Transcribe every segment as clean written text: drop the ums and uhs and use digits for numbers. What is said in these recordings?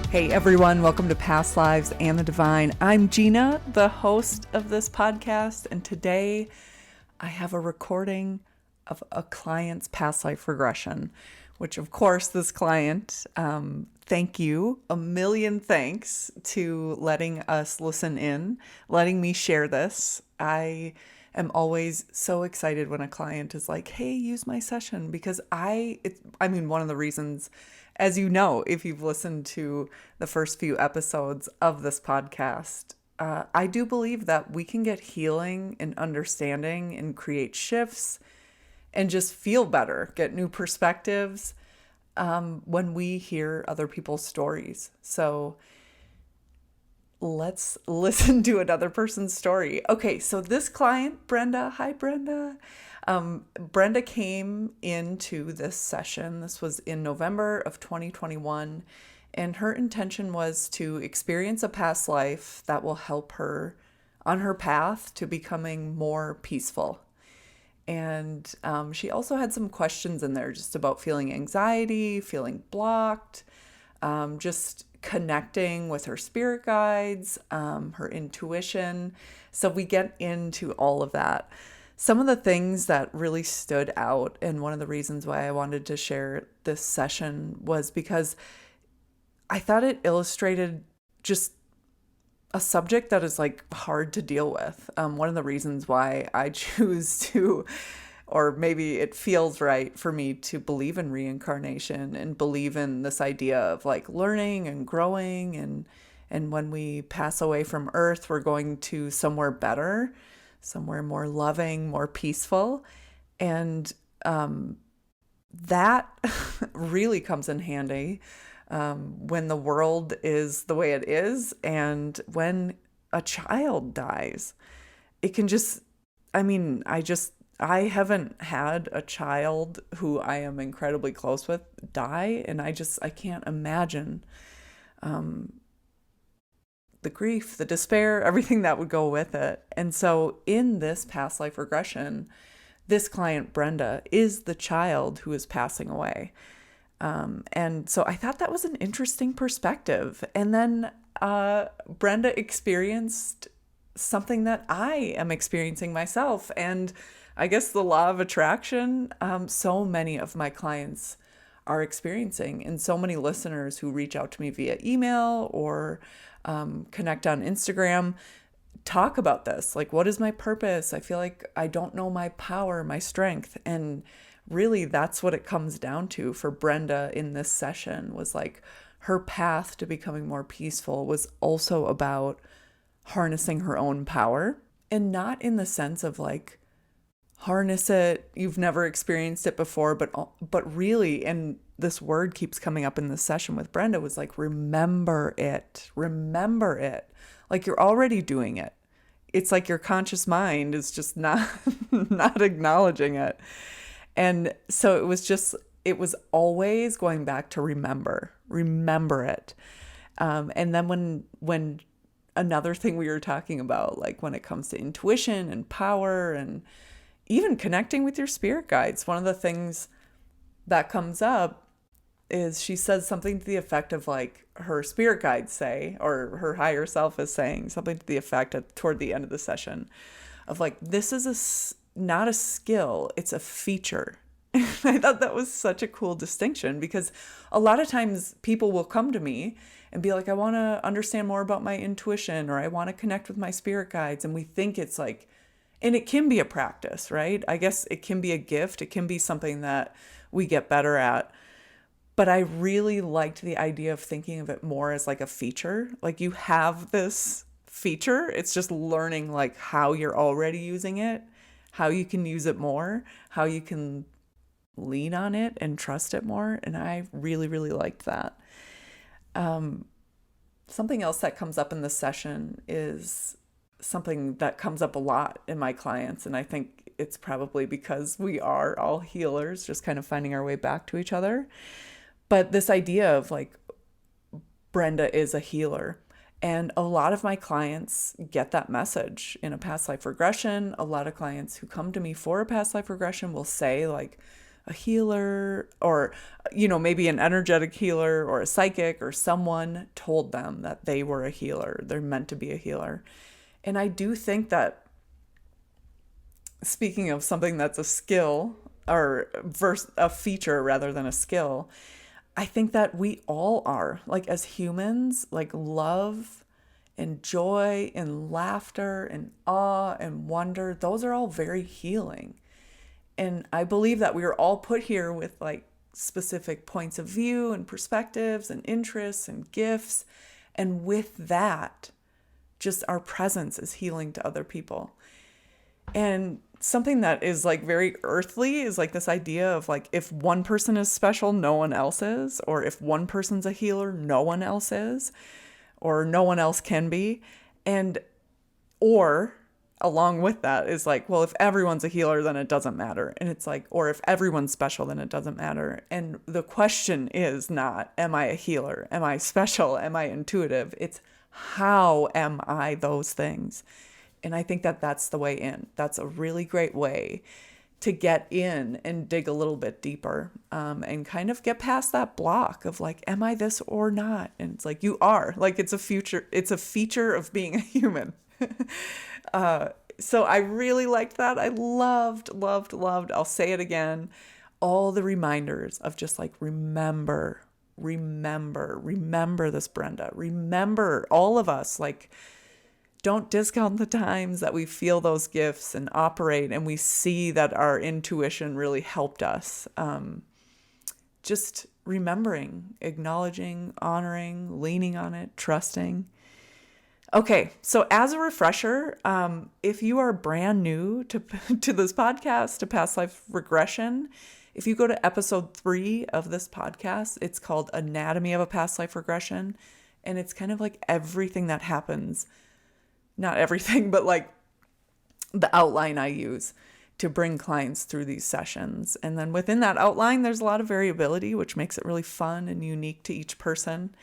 Hey everyone, welcome to Past Lives and the Divine. I'm Gina, the host of this podcast, and today I have a recording of a client's past life regression, which of course this client, thank you, a million thanks to letting us listen in, letting me share this. I am always so excited when a client is like, hey, use my session, because one of the reasons, as you know, if you've listened to the first few episodes of this podcast, I do believe that we can get healing and understanding and create shifts and just feel better, get new perspectives when we hear other people's stories. So let's listen to another person's story. Okay, so this client, Brenda, hi Brenda. Brenda came into this session. This was in November of 2021, and her intention was to experience a past life that will help her on her path to becoming more peaceful. And she also had some questions in there just about feeling anxiety, feeling blocked, just connecting with her spirit guides, her intuition. So we get into all of that. Some of the things that really stood out, and one of the reasons why I wanted to share this session was because I thought it illustrated just a subject that is like hard to deal with. One of the reasons why I choose to, or maybe it feels right for me to believe in reincarnation and believe in this idea of like learning and growing, and when we pass away from Earth, we're going to somewhere better, somewhere more loving, more peaceful. And that really comes in handy when the world is the way it is, and when a child dies. It can just, I haven't had a child who I am incredibly close with die, and I can't imagine the grief, the despair, everything that would go with it. And so in this past life regression, this client, Brenda, is the child who is passing away. And so I thought that was an interesting perspective. And then Brenda experienced something that I am experiencing myself. And I guess the law of attraction, so many of my clients are experiencing, and so many listeners who reach out to me via email or connect on Instagram talk about this. Like, what is my purpose? I feel like I don't know my power, my strength. And really, that's what it comes down to for Brenda in this session, was like her path to becoming more peaceful was also about harnessing her own power, and not in the sense of like, harness it, you've never experienced it before, but really, and this word keeps coming up in this session with Brenda, was like, remember it, like you're already doing it. It's like your conscious mind is just not not acknowledging it. And so it was always going back to remember it. And then when another thing we were talking about, like when it comes to intuition and power and even connecting with your spirit guides, one of the things that comes up is she says something to the effect of like her spirit guides say, or her higher self is saying something to the effect toward the end of the session of like, this is not a skill, it's a feature. I thought that was such a cool distinction, because a lot of times people will come to me and be like, I want to understand more about my intuition, or I want to connect with my spirit guides. And we think it's like, and it can be a practice, right? I guess it can be a gift. It can be something that we get better at. But I really liked the idea of thinking of it more as like a feature. Like, you have this feature. It's just learning like how you're already using it, how you can use it more, how you can lean on it and trust it more. And I really, really liked that. Something else that comes up in this session is something that comes up a lot in my clients. And I think it's probably because we are all healers, just kind of finding our way back to each other. But this idea of like, Brenda is a healer. And a lot of my clients get that message in a past life regression. A lot of clients who come to me for a past life regression will say like, a healer, or, maybe an energetic healer or a psychic, or someone told them that they were a healer. They're meant to be a healer. And I do think that, speaking of something that's a skill, or a feature rather than a skill, I think that we all are, like, as humans, like, love and joy and laughter and awe and wonder, those are all very healing. And I believe that we are all put here with, like, specific points of view and perspectives and interests and gifts. And with that, just our presence is healing to other people. And something that is, like, very earthly is, like, this idea of, like, if one person is special, no one else is, or if one person's a healer, no one else is, or no one else can be. And or along with that is, like, well, if everyone's a healer, then it doesn't matter. And it's like, or if everyone's special, then it doesn't matter. And the question is not, am I a healer? Am I special? Am I intuitive? It's, how am I those things? And I think that that's the way in. That's a really great way to get in and dig a little bit deeper, and kind of get past that block of, like, am I this or not? And it's like, you are. Like, it's a feature of being a human. So I really liked that. I loved, I'll say it again, all the reminders of just, like, remember this, Brenda. Remember, all of us, like, don't discount the times that we feel those gifts and operate, and we see that our intuition really helped us. Just remembering, acknowledging, honoring, leaning on it, trusting. Okay, so as a refresher, if you are brand new to this podcast, to Past Life Regression, if you go to episode 3 of this podcast, it's called Anatomy of a Past Life Regression, and it's kind of like everything that happens. Not everything, but, like, the outline I use to bring clients through these sessions. And then within that outline, there's a lot of variability, which makes it really fun and unique to each person.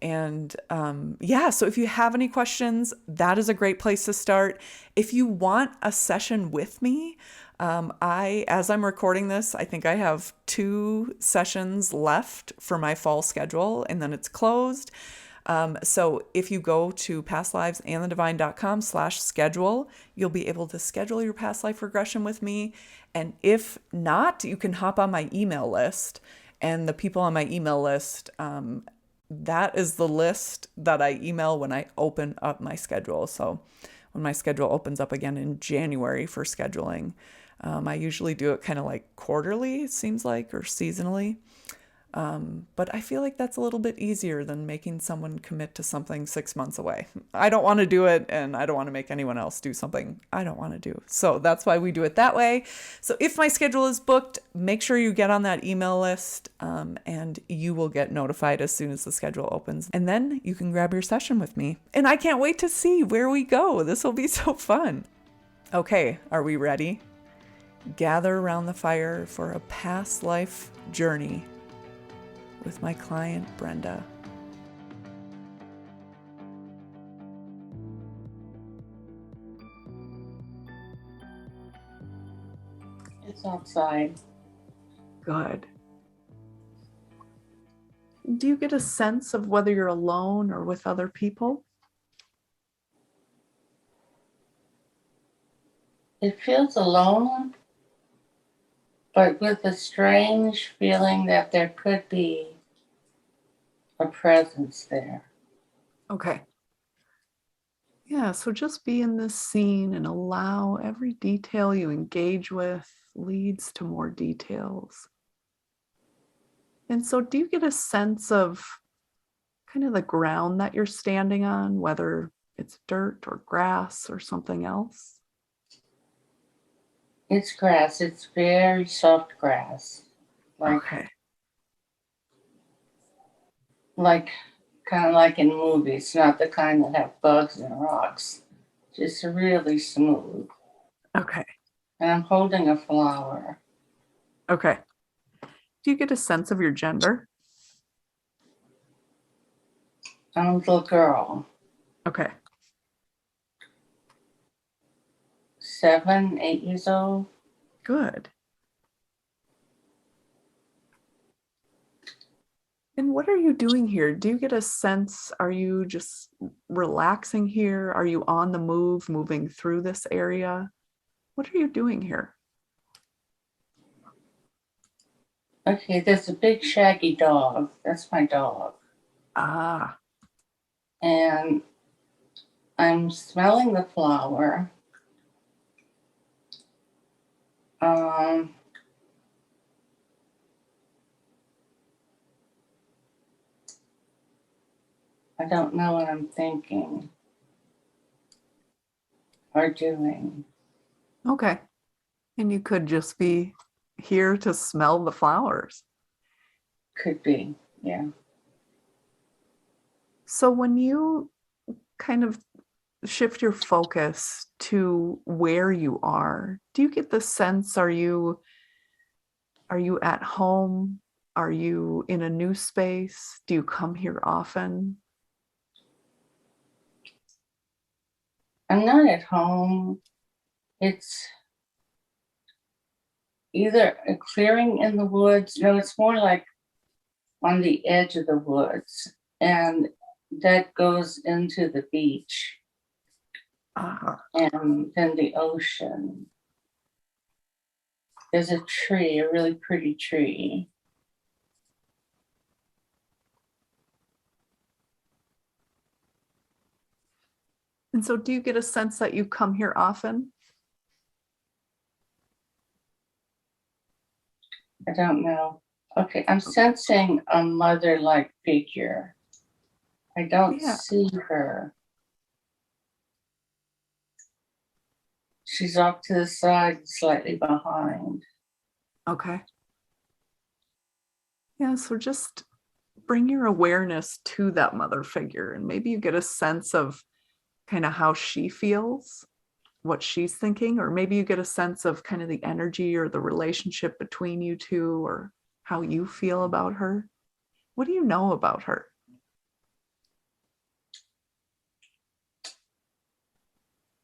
And so if you have any questions, that is a great place to start. If you want a session with me, as I'm recording this, I think I have 2 sessions left for my fall schedule, and then it's closed. So if you go to pastlivesandthedivine.com/schedule, you'll be able to schedule your past life regression with me. And if not, you can hop on my email list. And the people on my email list, that is the list that I email when I open up my schedule. So when my schedule opens up again in January for scheduling, I usually do it kind of like quarterly, it seems like, or seasonally. But I feel like that's a little bit easier than making someone commit to something 6 months away. I don't want to do it, and I don't want to make anyone else do something I don't want to do. So that's why we do it that way. So if my schedule is booked, make sure you get on that email list, and you will get notified as soon as the schedule opens. And then you can grab your session with me. And I can't wait to see where we go. This will be so fun. Okay, are we ready? Gather around the fire for a past life journey with my client, Brenda. It's outside. Good. Do you get a sense of whether you're alone or with other people? It feels alone, but with a strange feeling that there could be a presence there. Okay. Yeah, so just be in this scene and allow every detail you engage with leads to more details. And so do you get a sense of kind of the ground that you're standing on, whether it's dirt or grass or something else? It's grass. It's very soft grass. Okay. Like, kind of like in movies, not the kind that have bugs and rocks. Just really smooth. Okay. And I'm holding a flower. Okay. Do you get a sense of your gender? I'm a little girl. Okay. 7, 8 years old. Good. And what are you doing here? Do you get a sense, are you just relaxing here? Are you on the move, moving through this area? What are you doing here? Okay, there's a big shaggy dog. That's my dog. Ah, And I'm smelling the flower. Um, I don't know what I'm thinking or doing. okay. And you could just be here to smell the flowers. Could be, yeah. So when you kind of shift your focus to where you are, do you get the sense, are you at home? Are you in a new space? Do you come here often? I'm not at home. It's either a clearing in the woods. No, it's more like on the edge of the woods. And that goes into the beach Ah, and then the ocean. There's a tree, a really pretty tree. and so do you get a sense that you come here often? I don't know. Okay, I'm sensing a mother-like figure. I don't Yeah. see her. She's off to the side, slightly behind. Okay. Yeah. So just bring your awareness to that mother figure, and maybe you get a sense of kind of how she feels, what she's thinking, or maybe you get a sense of kind of the energy or the relationship between you two, or how you feel about her. What do you know about her?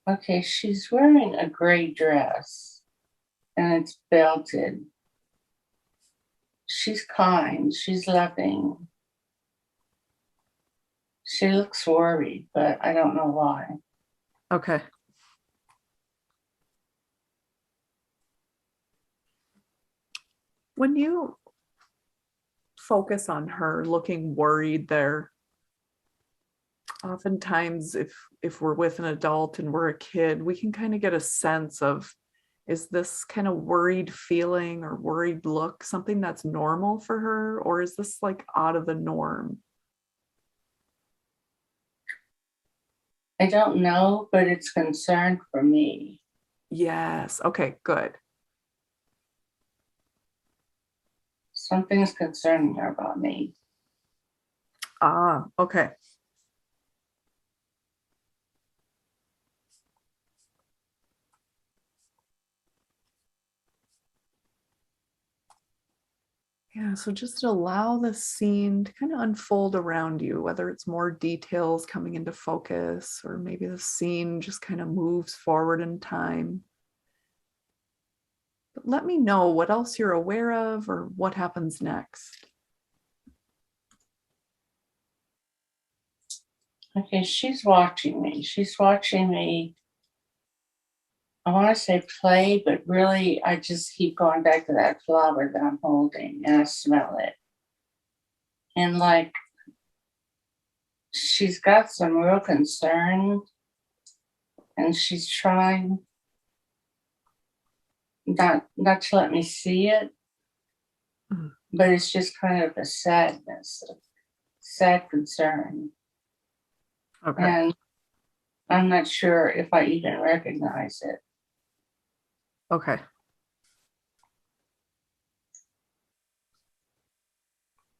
Okay, she's wearing a gray dress and it's belted. She's kind, she's loving. She looks worried, but I don't know why. Okay. When you focus on her looking worried there, oftentimes if we're with an adult and we're a kid, we can kind of get a sense of, is this kind of worried feeling or worried look something that's normal for her, or is this like out of the norm? I don't know, but it's concern for me. Yes. Okay, good. Something's concerning her about me. Ah, okay. Yeah, so just allow the scene to kind of unfold around you, whether it's more details coming into focus, or maybe the scene just kind of moves forward in time. But let me know what else you're aware of or what happens next. Okay, she's watching me. She's watching me. I want to say play, but really, I just keep going back to that flower that I'm holding and I smell it. And like, she's got some real concern and she's trying not to let me see it, Mm, but it's just kind of a sadness, a sad concern. okay. And I'm not sure if I even recognize it. Okay.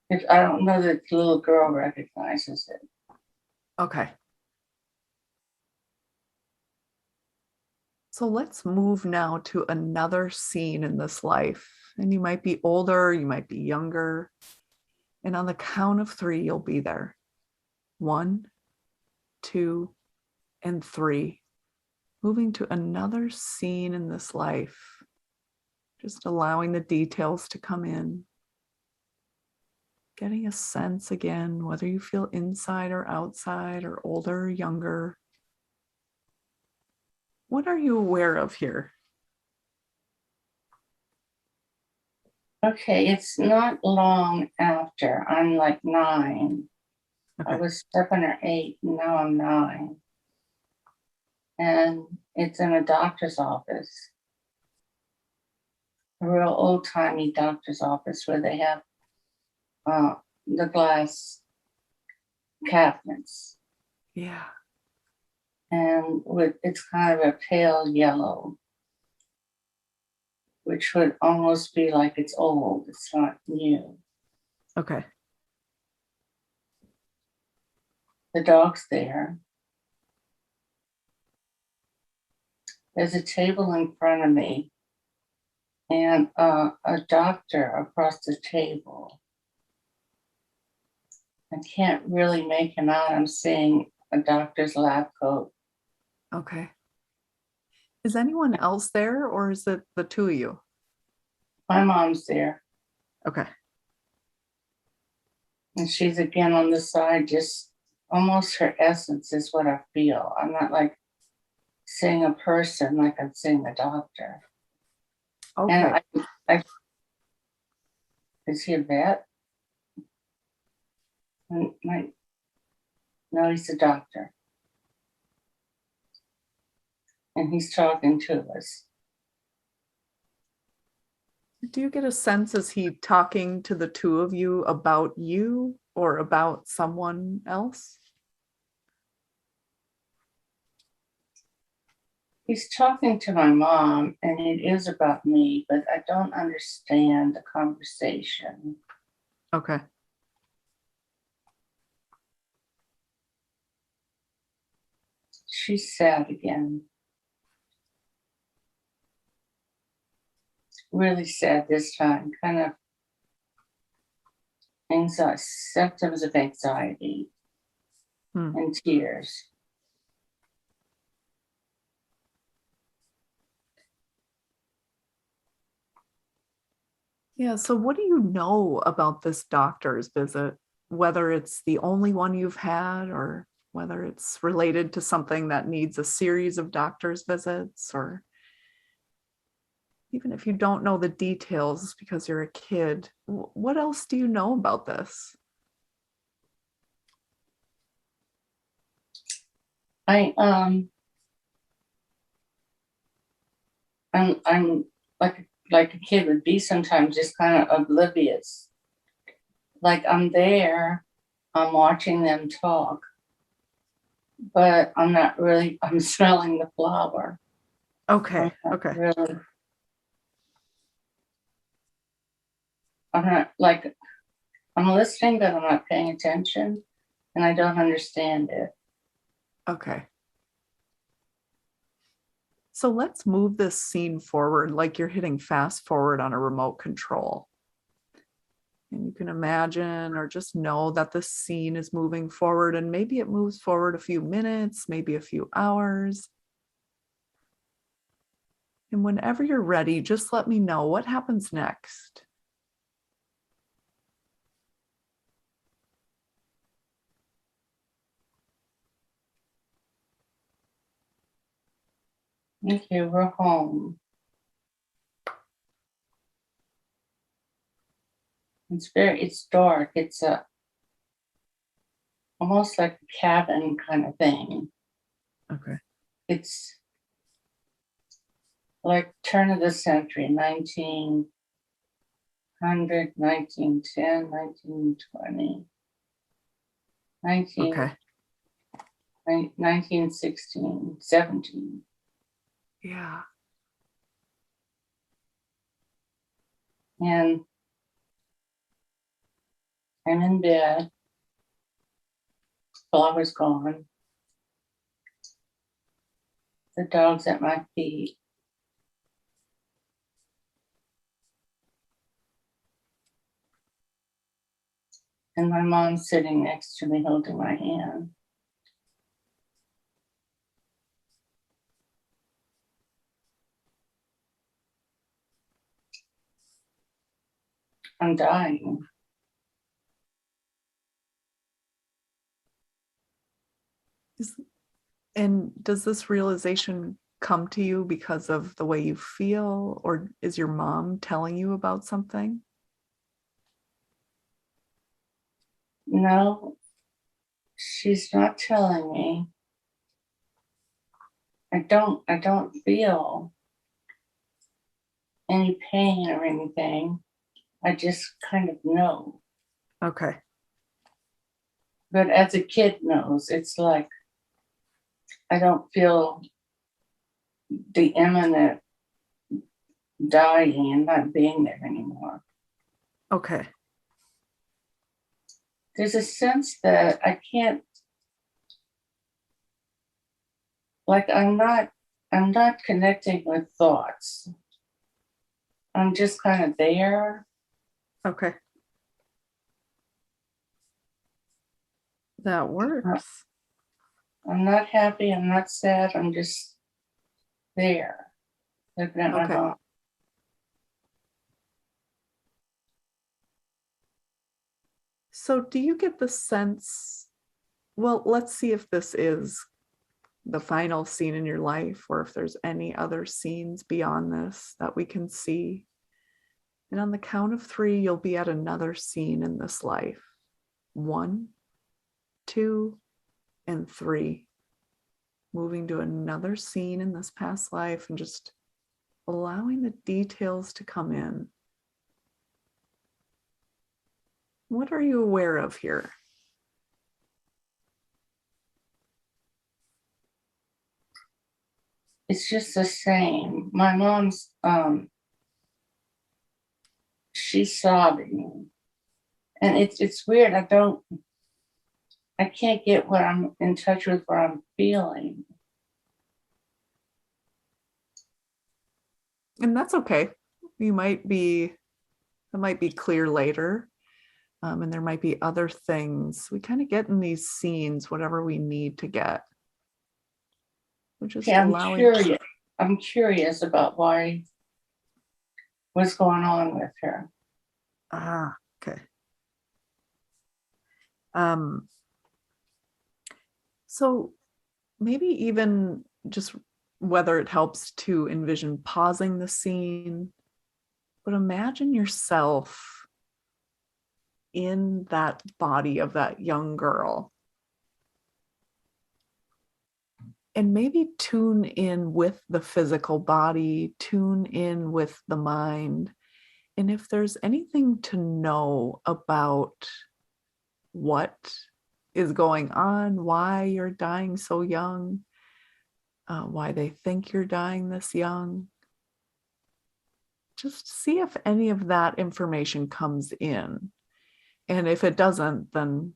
If I don't know that the little girl recognizes it. Okay. So let's move now to another scene in this life. And you might be older, you might be younger. And on the count of three, you'll be there. 1, 2, and 3. Moving to another scene in this life. Just allowing the details to come in. getting a sense again, whether you feel inside or outside or older or younger. What are you aware of here? Okay, it's not long after. I'm like 9. I Okay. was 7 or 8, and now I'm 9. And it's in a doctor's office, a real old-timey doctor's office where they have uh, the glass cabinets. Yeah. And it's kind of a pale yellow, which would almost be like it's old. It's not new. Okay. The dog's there. There's a table in front of me and a doctor across the table. I can't really make him out. I'm seeing a doctor's lab coat. Okay. Is anyone else there, or is it the two of you? My mom's there, Okay. and she's again on the side, just almost her essence is what I feel. I'm not like seeing a person like I'm seeing a doctor. Okay. And I is he a vet? No, he's a doctor. And he's talking to us. Do you get a sense, is he talking to the two of you about you or about someone else? He's talking to my mom, and it is about me, but I don't understand the conversation. Okay. She's sad again. Really sad this time, kind of anxiety, symptoms of anxiety and tears. Yeah. So, what do you know about this doctor's visit? Whether it's the only one you've had, or whether it's related to something that needs a series of doctor's visits, or even if you don't know the details because you're a kid, what else do you know about this? I'm like a kid would be sometimes, just kind of oblivious. Like I'm there, I'm watching them talk, but I'm not really, I'm smelling the flower. Okay. Okay. Really, I'm not like, I'm listening, but I'm not paying attention, and I don't understand it. Okay. So let's move this scene forward like you're hitting fast forward on a remote control. And you can imagine or just know that the scene is moving forward, and maybe it moves forward a few minutes, maybe a few hours. And whenever you're ready, just let me know what happens next. Okay, we're home. It's dark. It's almost like a cabin kind of thing. Okay. It's like turn of the century, 1900, 1910, 1920, Okay. 1916, 17. Yeah. And I'm in bed. Flower's gone. The dog's at my feet. And my mom's sitting next to me holding my hand. I'm dying. And does this realization come to you because of the way you feel, or is your mom telling you about something? No, she's not telling me. I don't feel any pain or anything. I just kind of know. Okay. But as a kid knows, it's like I don't feel the imminent dying and not being there anymore. Okay. There's a sense that I can't, like I'm not connecting with thoughts. I'm just kind of there. Okay. That works. I'm not happy, I'm not sad, I'm just there, looking at my Okay. mom. So do you get the sense, well, let's see if this is the final scene in your life or if there's any other scenes beyond this that we can see. And on the count of 3, you'll be at another scene in this life. 1, 2, and 3. Moving to another scene in this past life and just allowing the details to come in. What are you aware of here? It's just the same. My mom's she's sobbing. And it's weird. I can't get what I'm in touch with what I'm feeling. And that's okay. It might be clear later. And there might be other things. We kind of get in these scenes whatever we need to get. We're just Yeah, allowing. I'm curious about what's going on with her. Okay. So maybe even just whether it helps to envision pausing the scene, but imagine yourself in that body of that young girl. And maybe tune in with the physical body, tune in with the mind. And if there's anything to know about what is going on, why you're dying so young, why they think you're dying this young, just see if any of that information comes in. And if it doesn't, then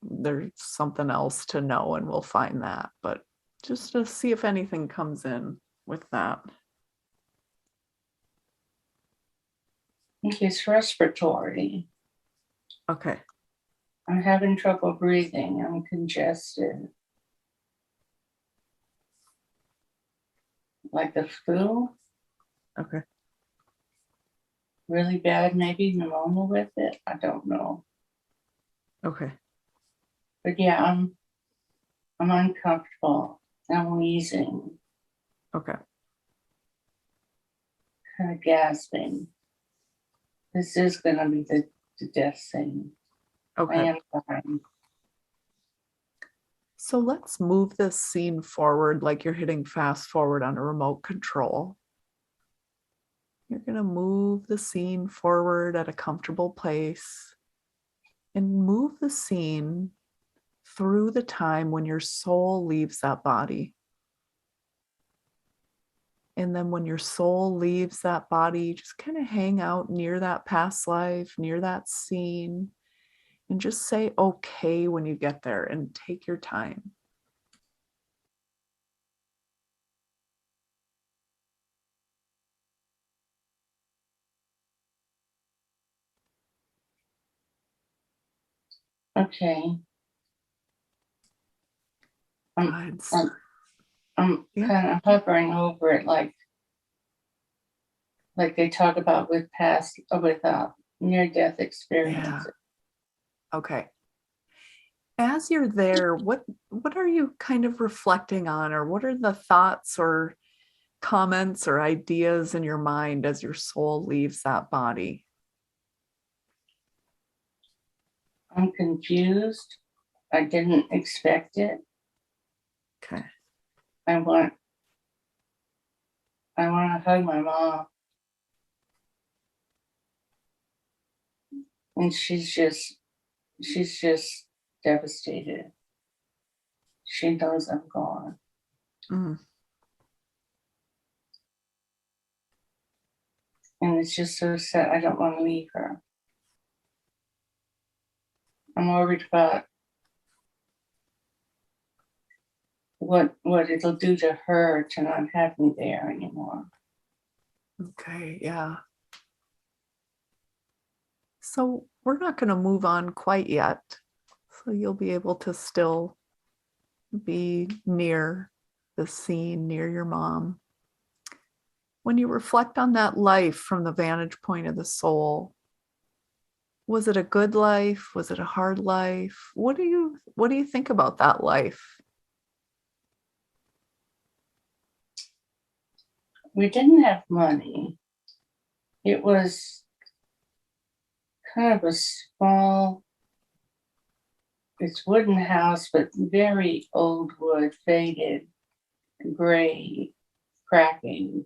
there's something else to know and we'll find that. But just to see if anything comes in with that. I think it's respiratory. Okay. I'm having trouble breathing. I'm congested. Like the flu, Okay. really bad, maybe pneumonia with it. I don't know. Okay. But yeah, I'm uncomfortable. I'm wheezing, Okay. kind of gasping. This is gonna be the death scene. I Okay. am fine. So let's move this scene forward like you're hitting fast forward on a remote control. You're going to move the scene forward at a comfortable place and move the scene through the time when your soul leaves that body. And then when your soul leaves that body, just kind of hang out near that past life, near that scene, and just say okay when you get there and take your time. Okay. I'm It's, I'm, I'm yeah, kind of hovering over it like they talk about with near death yeah, experiences. okay. As you're there, what are you kind of reflecting on, or what are the thoughts or comments or ideas in your mind as your soul leaves that body? I'm confused. I didn't expect it. Okay. I want to hug my mom, and she's just devastated. She knows I'm gone, Mm, and it's just so sad. I don't want to leave her. I'm worried about what it'll do to her to not have me there anymore. okay, yeah. So we're not going to move on quite yet. So you'll be able to still be near the scene, near your mom. When you reflect on that life from the vantage point of the soul, was it a good life? Was it a hard life? What do you think about that life? We didn't have money. It was kind of a small, it's wooden house, but very old wood, faded, gray, cracking.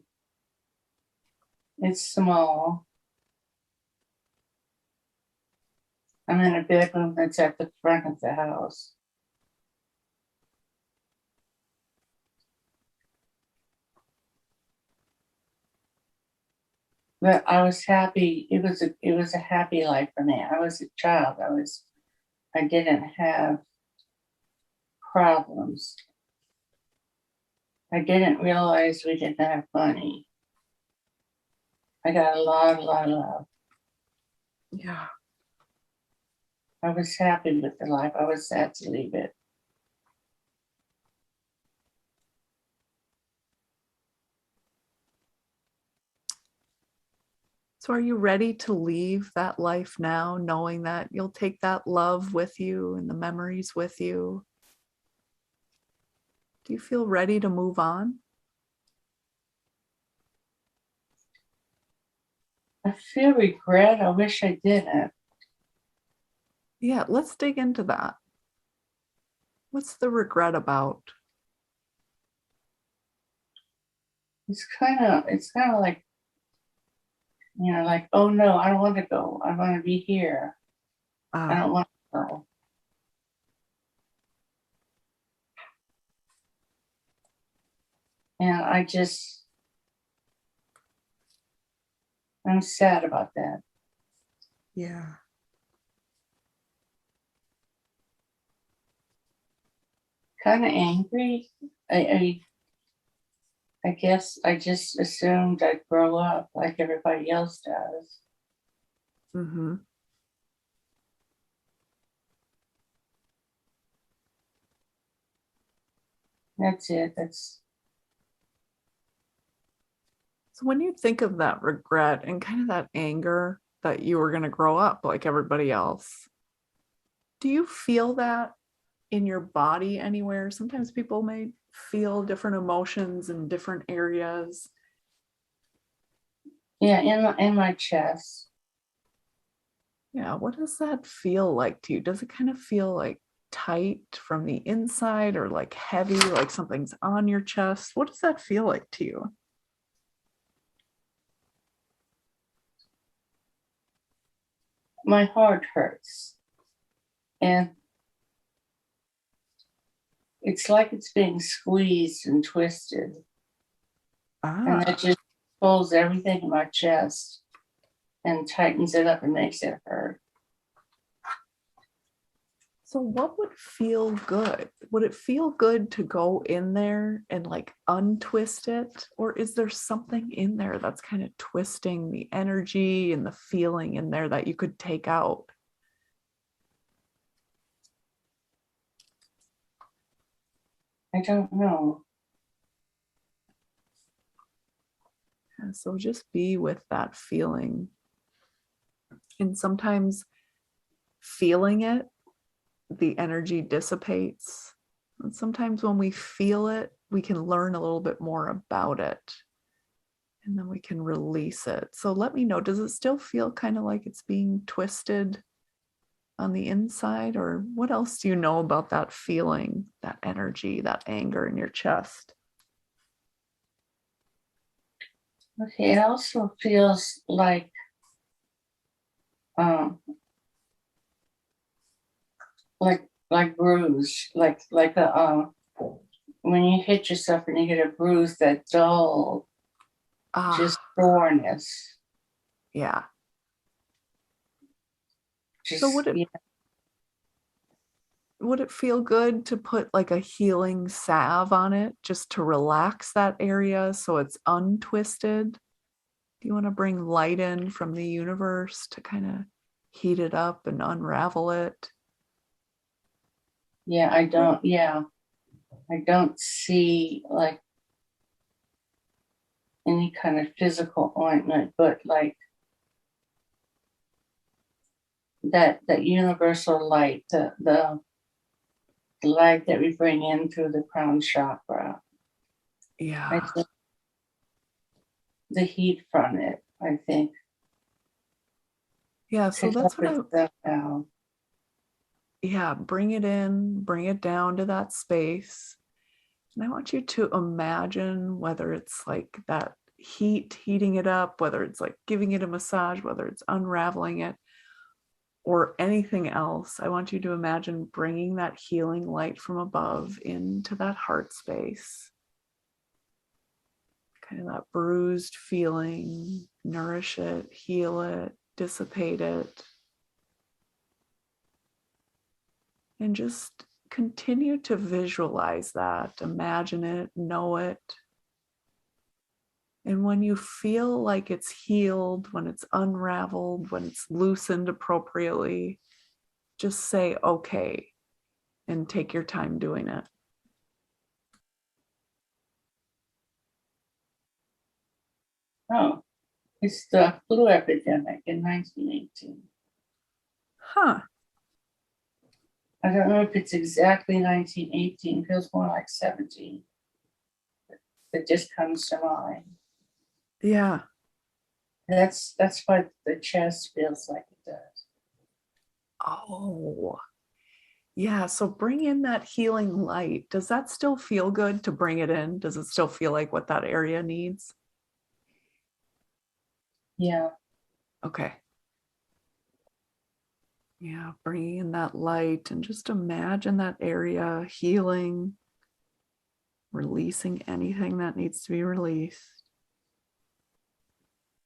It's small. I'm in a bedroom that's at the front of the house. But I was happy. It was a happy life for me. I was a child. I didn't have problems. I didn't realize we didn't have money. I got a lot of love. Yeah. I was happy with the life. I was sad to leave it. So are you ready to leave that life now, knowing that you'll take that love with you and the memories with you? Do you feel ready to move on? I feel regret. I wish I didn't. Yeah, let's dig into that. What's the regret about? It's kind of like, like, oh no, I don't want to go. I want to be here. I Ah, don't want to go. And I'm sad about that. yeah. Kind of angry. I guess I just assumed I'd grow up like everybody else does. Mm-hmm. That's it. So when you think of that regret and kind of that anger that you were going to grow up like everybody else, do you feel that in your body anywhere? Sometimes people may feel different emotions in different areas. Yeah, in my chest. Yeah, what does that feel like to you? Does it kind of feel like tight from the inside or like heavy, like something's on your chest? What does that feel like to you? My heart hurts. And it's like it's being squeezed and twisted. And that Ah, just pulls everything in my chest and tightens it up and makes it hurt. so what would feel good? Would it feel good to go in there and like untwist it? Or is there something in there that's kind of twisting the energy and the feeling in there that you could take out? I don't know. And so just be with that feeling. And sometimes feeling it the energy dissipates. And sometimes when we feel it, we can learn a little bit more about it. And then we can release it. So let me know, does it still feel kind of like it's being twisted on the inside? Or what else do you know about that feeling, that energy, that anger in your chest? Okay, it also feels um like bruise, like a when you hit yourself and you get a bruise, that dull, Ah, just soreness. yeah. So Just yeah. would it feel good to put like a healing salve on it just to relax that area so it's untwisted? Do you want to bring light in from the universe to kind of heat it up and unravel it? Yeah, I don't see like any kind of physical ointment, but like that universal light, the light that we bring in through the crown chakra. I Yeah. think the heat from it, I think, Yeah. So could that's help what itself down. yeah, bring it in, bring it down to that space. And I want you to imagine whether it's like that heat, heating it up, whether it's like giving it a massage, whether it's unraveling it, or anything else. I want you to imagine bringing that healing light from above into that heart space, kind of that bruised feeling, nourish it, heal it, dissipate it, and just continue to visualize that, imagine it, know it. And when you feel like it's healed, when it's unraveled, when it's loosened appropriately, just say okay and take your time doing it. Oh, it's the flu epidemic in 1918. Huh. I don't know if it's exactly 1918, feels more like 17. That just comes to mind. Yeah. That's why the chest feels like it does. Oh, yeah. So bring in that healing light. Does that still feel good to bring it in? Does it still feel like what that area needs? Yeah. Okay. Yeah. Bringing in that light and just imagine that area healing, releasing anything that needs to be released,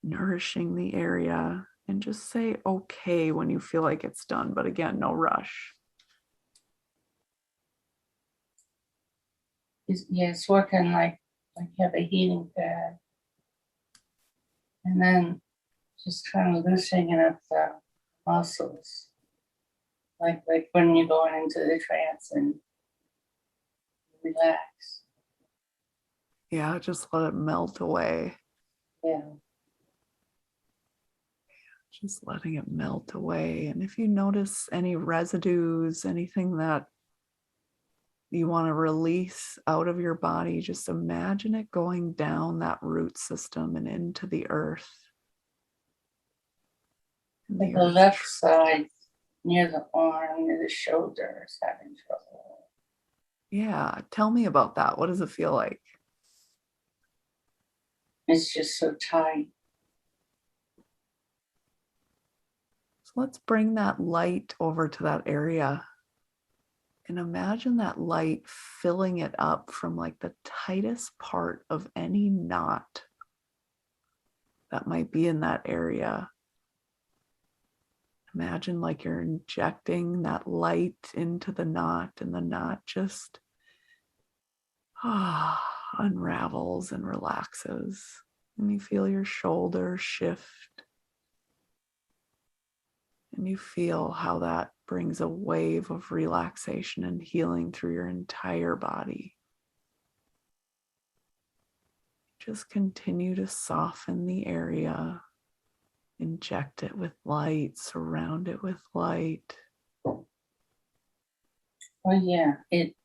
nourishing the area, and just say okay when you feel like it's done. But again, no rush. It's working like you have a heating pad, and then just kind of loosening up the muscles, like when you're going into the trance and relax. Yeah. Just let it melt away. Yeah. Just letting it melt away. And if you notice any residues, anything that you want to release out of your body, just imagine it going down that root system and into the earth. And But the the earth. left side, near the arm, near the shoulder, is having trouble. Yeah. Tell me about that. What does it feel like? It's just so tight. So let's bring that light over to that area. And imagine that light filling it up from like the tightest part of any knot that might be in that area. Imagine like you're injecting that light into the knot, and the knot just unravels and relaxes. And you feel your shoulders shift, and you feel how that brings a wave of relaxation and healing through your entire body. Just continue to soften the area, inject it with light, surround it with light. Oh yeah, it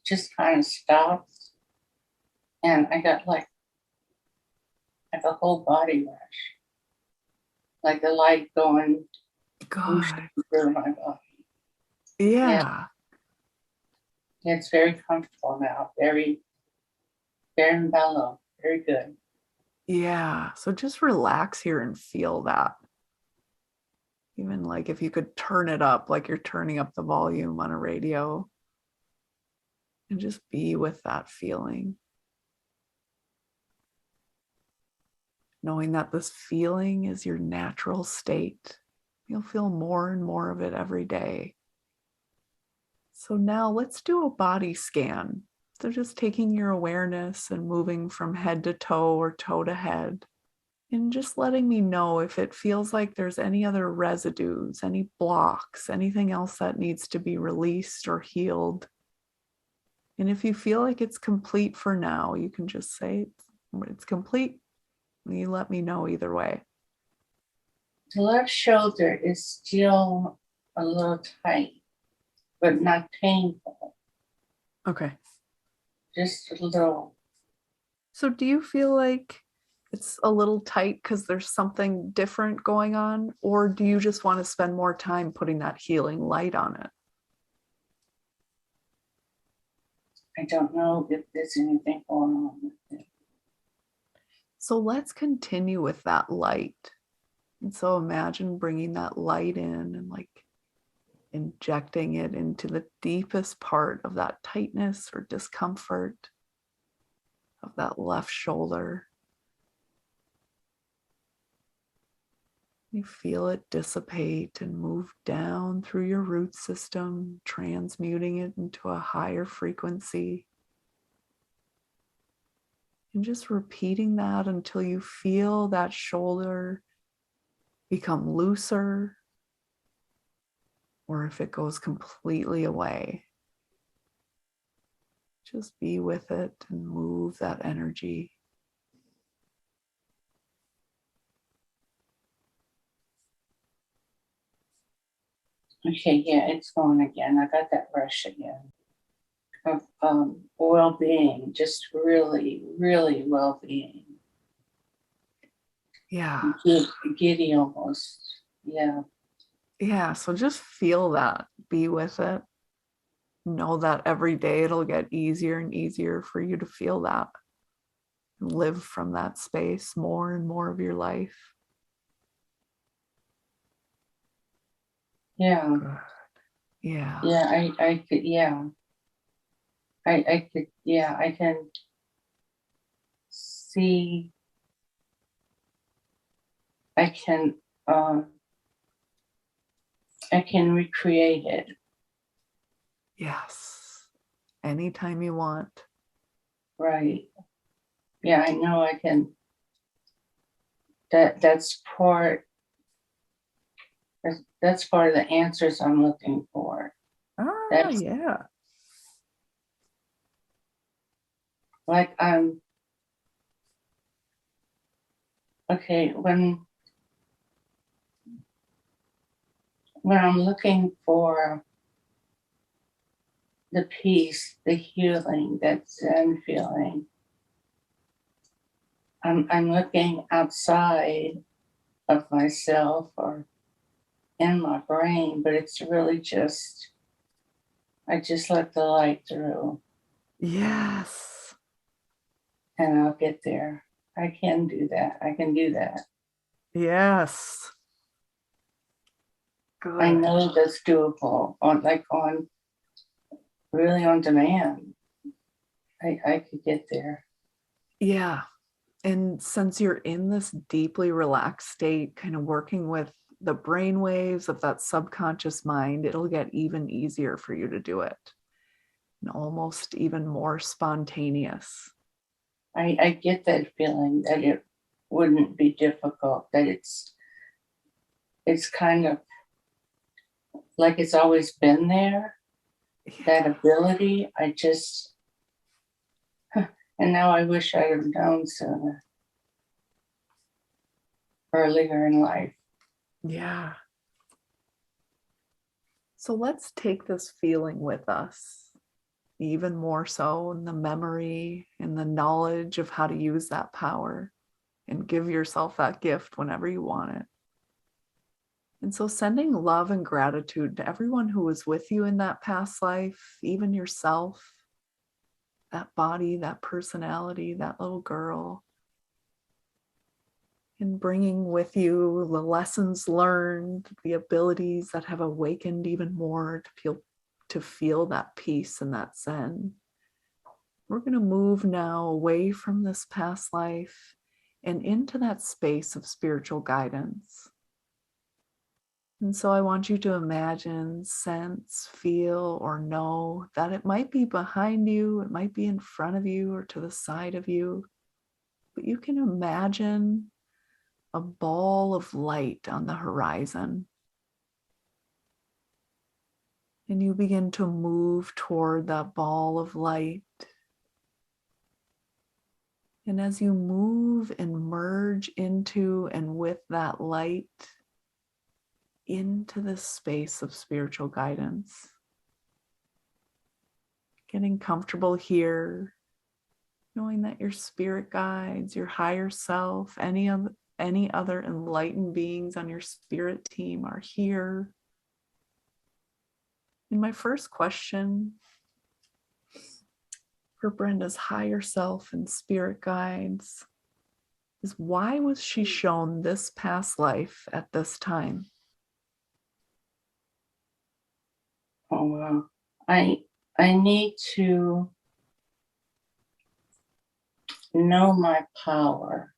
just kind of stopped, and I got like a whole body rush, like the light going whooshing Good. through my body. Yeah, Yeah. it's very comfortable now, very very mellow, very good. Yeah. So just relax here and feel that. Even like if you could turn it up, like you're turning up the volume on a radio, and just be with that feeling. Knowing that this feeling is your natural state. You'll feel more and more of it every day. So now let's do a body scan. So just taking your awareness and moving from head to toe or toe to head, and just letting me know if it feels like there's any other residues, any blocks, anything else that needs to be released or healed. And if you feel like it's complete for now, you can just say it's complete. You let me know either way. The left shoulder is still a little tight, but not painful, Okay. just a little. So do you feel like it's a little tight because there's something different going on? Or do you just want to spend more time putting that healing light on it? I don't know if there's anything going on with it. So let's continue with that light. And so imagine bringing that light in and like injecting it into the deepest part of that tightness or discomfort of that left shoulder. You feel it dissipate and move down through your root system, transmuting it into a higher frequency. And just repeating that until you feel that shoulder become looser, or if it goes completely away. Just be with it and move that energy. Okay, yeah, it's going again. I got that rush again of well-being, just really, really well-being. Yeah. Giddy almost. Yeah. Yeah. So just feel that, be with it. Know that every day it'll get easier and easier for you to feel that. Live from that space more and more of your life. Yeah. Good. Yeah. Yeah, I could, yeah. I could, yeah, I can see, I can, I can recreate it. Yes. Anytime you want. Right. Yeah, I know I can. That's that's part of the answers I'm looking for. Ah, That's yeah. like I'm okay when I'm looking for the peace, the healing, that Zen feeling. I'm looking outside of myself or in my brain, but it's really just I just let the light through Yes. and I'll get there. I can do that. I can do that. Yes. I Good. know that's doable on really on demand. I could get there. Yeah. And since you're in this deeply relaxed state, kind of working with the brain waves of that subconscious mind, it'll get even easier for you to do it and almost even more spontaneous. I get that feeling that it wouldn't be difficult, that it's kind of like it's always been there, that Yeah. ability. I just and now I wish I'd have known sooner, earlier in life. Yeah. So let's take this feeling with us, even more so in the memory and the knowledge of how to use that power, and give yourself that gift whenever you want it. And so sending love and gratitude to everyone who was with you in that past life, even yourself, that body, that personality, that little girl, and bringing with you the lessons learned, the abilities that have awakened even more to feel that peace and that zen. We're going to move now away from this past life and into that space of spiritual guidance. And so I want you to imagine, sense, feel, or know that it might be behind you, it might be in front of you, or to the side of you, but you can imagine a ball of light on the horizon. And you begin to move toward that ball of light. And as you move and merge into and with that light, into this space of spiritual guidance, getting comfortable here, knowing that your spirit guides, your higher self, any other enlightened beings on your spirit team are here. And my first question for Brenda's higher self and spirit guides is, why was she shown this past life at this time? Oh wow. I need to know my power.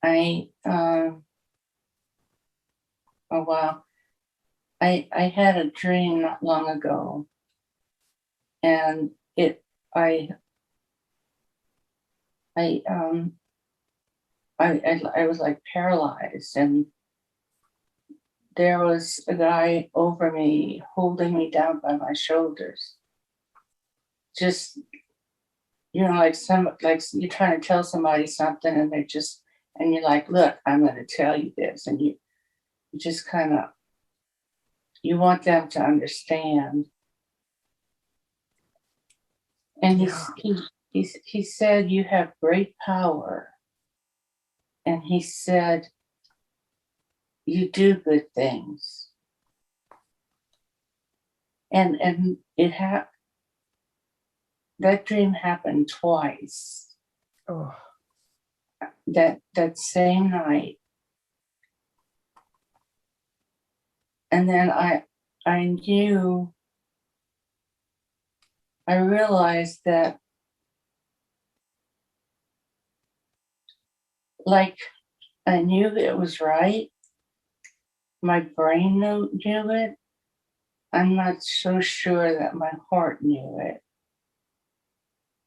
Oh wow. I had a dream not long ago, and I I um I was like paralyzed, and there was a guy over me holding me down by my shoulders. Just, like you're trying to tell somebody something, and and you're like, look, I'm going to tell you this, and you just kind of, you want them to understand. And Yeah. he said, you have great power, and he said, you do good things, and that dream happened twice. Oh. That same night. And then I realized that, like, I knew it was right. My brain knew it. I'm not so sure that my heart knew it.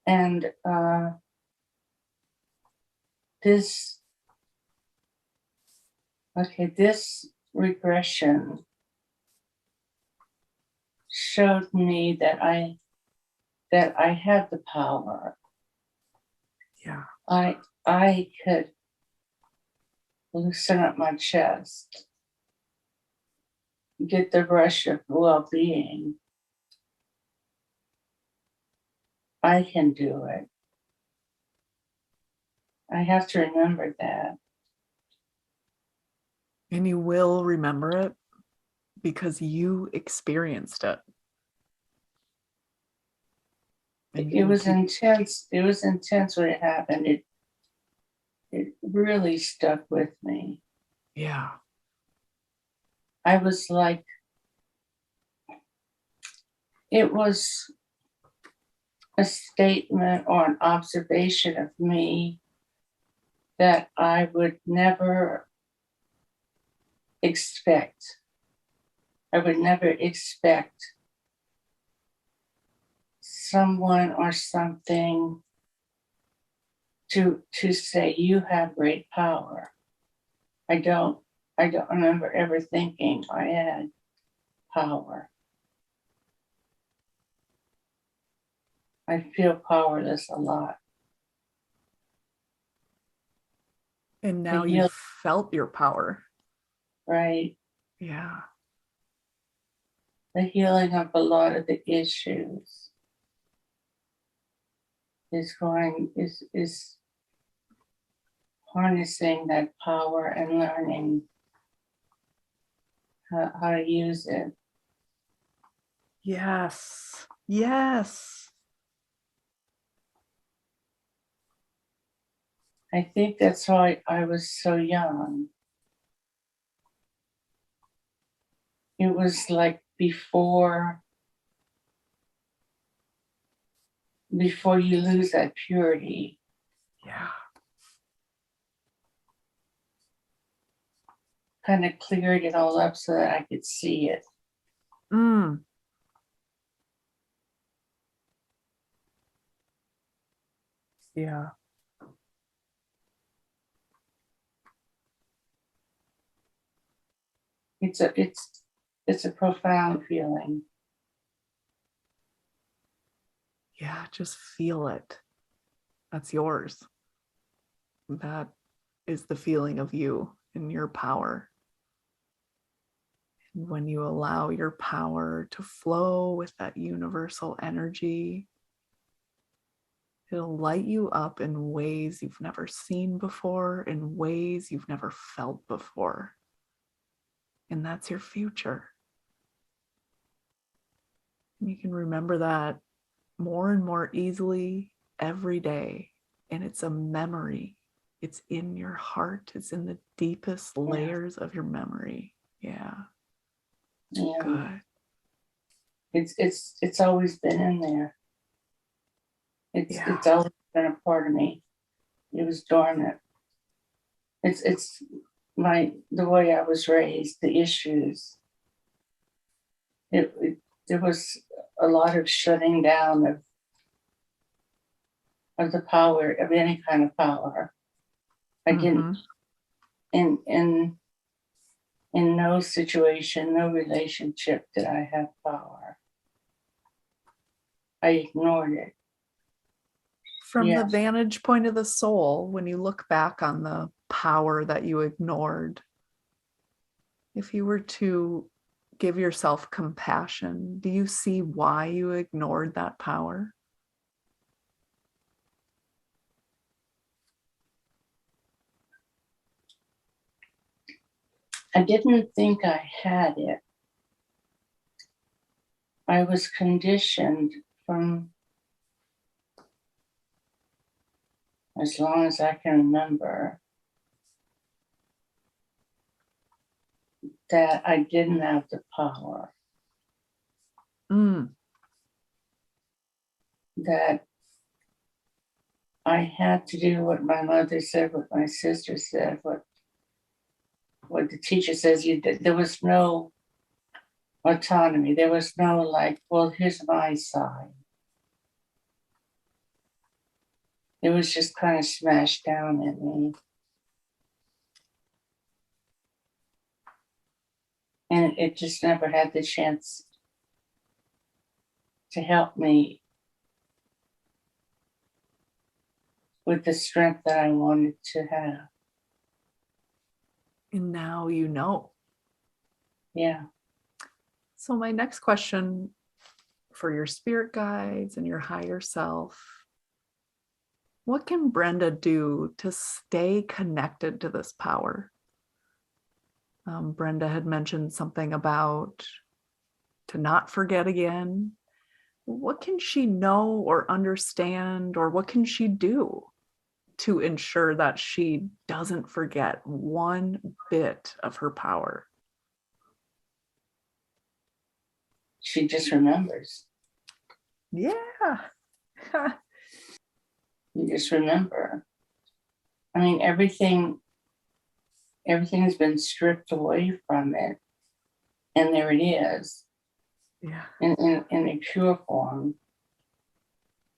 And this this regression showed me that I had the power. Yeah. I could loosen up my chest, get the rush of well-being. I can do it. I have to remember that. And you will remember it because you experienced it. And It was intense. It was intense when it happened. It really stuck with me. Yeah. I was like, it was a statement or an observation of me that I would never expect. I would never expect someone or something to say, you have great power. I don't remember ever thinking I had power. I feel powerless a lot. And now you've felt your power. Right. Yeah. the healing of a lot of the issues is harnessing that power and learning how to use it. Yes. Yes. I think that's why I was so young. It was like before you lose that purity. Yeah. Kind of cleared it all up so that I could see it. Mm. Yeah. It's a profound feeling. Yeah. Just feel it. That's yours. That is the feeling of you and your power. And when you allow your power to flow with that universal energy, it'll light you up in ways you've never seen before, in ways you've never felt before. And that's your future. And you can remember that more and more easily every day. And it's a memory. It's in your heart. It's in the deepest layers of your memory. Yeah. Yeah. Good. It's always been in there. It's always been a part of me. It was dormant. It's the way I was raised, the issues. There was a lot of shutting down of the power, of any kind of power. I didn't in no situation, no relationship did I have power. I ignored it. From the vantage point of the soul, when you look back on the power that you ignored, if you were to give yourself compassion, do you see why you ignored that power? I didn't think I had it. I was conditioned from as long as I can remember that I didn't have the power. That I had to do what my mother said, what my sister said, what the teacher says you did. There was no autonomy. There was no like, well, here's my side. It was just kind of smashed down at me. And it just never had the chance to help me with the strength that I wanted to have. And now you know. Yeah. So my next question for your spirit guides and your higher self, what can Brenda do to stay connected to this power? Brenda had mentioned something about to not forget again. What can she know or understand, or what can she do to ensure that she doesn't forget one bit of her power? She just remembers. Yeah. You just remember. I mean, everything has been stripped away from it. And there it is. Yeah. In a pure form.